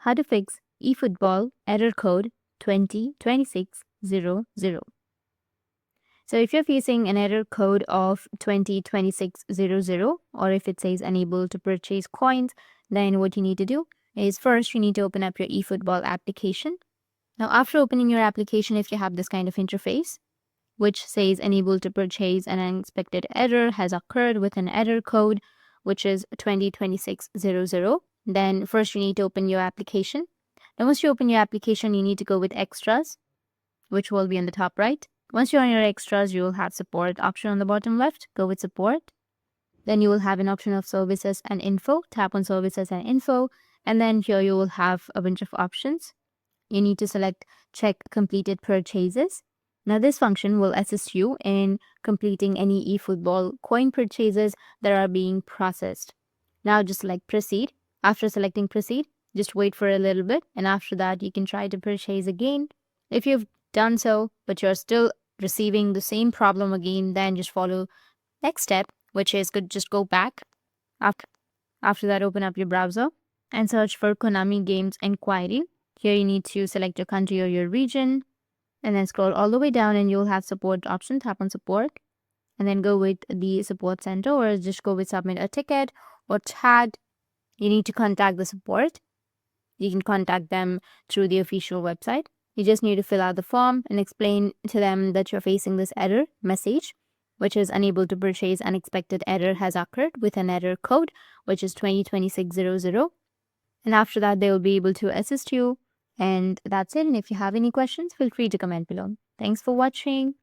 how to fix eFootball error code 202600. So if you're facing an error code of 202600, or if it says unable to purchase coins, then what you need to do is first you need to open up your eFootball application. Now after opening your application, if you have this kind of interface, which says unable to purchase, an unexpected error has occurred with an error code, which is 202600. Then first you need to open your application. Now once you open your application, you need to go with extras, which will be on the top right. Once you're on your extras, you will have support option on the bottom left. Go with support. Then you will have an option of services and info. Tap on services and info. And then here you will have a bunch of options. You need to select check completed purchases. Now this function will assist you in completing any eFootball coin purchases that are being processed. Now just select proceed. After selecting proceed, just wait for a little bit, and after that you can try to purchase again. If you've done so but you're still receiving the same problem again, then just follow next step, which is just go back. After that, open up your browser and search for Konami Games Inquiry. Here you need to select your country or your region, and then scroll all the way down and you'll have support option. Tap on support and then go with the support center, or just go with submit a ticket or tag. You need to contact the support. You can contact them through the official website. You just need to fill out the form and explain to them that you're facing this error message, which is unable to purchase, unexpected error has occurred with an error code, which is 202600. And after that, they will be able to assist you. And that's it. And if you have any questions, feel free to comment below. Thanks for watching.